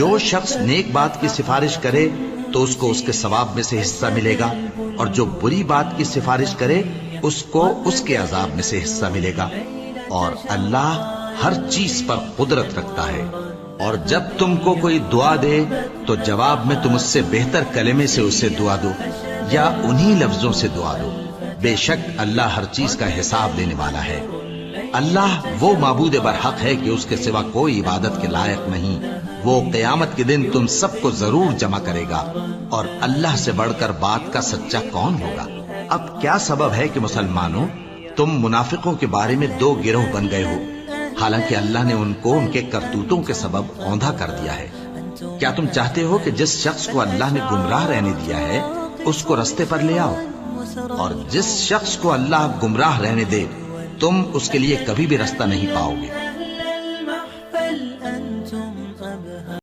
جو شخص نیک بات کی سفارش کرے تو اس کو اس کے ثواب میں سے حصہ ملے گا، اور جو بری بات کی سفارش کرے اس کو اس کے عذاب میں سے حصہ ملے گا، اور اللہ ہر چیز پر قدرت رکھتا ہے۔ اور جب تم کو کوئی دعا دے تو جواب میں تم اس سے بہتر کلمے سے اسے دعا دو یا انہی لفظوں سے دعا دو، بے شک اللہ ہر چیز کا حساب لینے والا ہے۔ اللہ وہ معبود برحق ہے کہ اس کے سوا کوئی عبادت کے لائق نہیں۔ وہ قیامت کے دن تم سب کو ضرور جمع کرے گا، اور اللہ سے بڑھ کر بات کا سچا کون ہوگا؟ اب کیا سبب ہے کہ مسلمانوں تم منافقوں کے بارے میں دو گروہ بن گئے ہو، حالانکہ اللہ نے ان کو ان کے کرتوتوں کے سبب اوندھا کر دیا ہے؟ کیا تم چاہتے ہو کہ جس شخص کو اللہ نے گمراہ رہنے دیا ہے اس کو رستے پر لے آؤ، اور جس شخص کو اللہ گمراہ رہنے دے تم اس کے لیے کبھی بھی رستہ نہیں پاؤ گے۔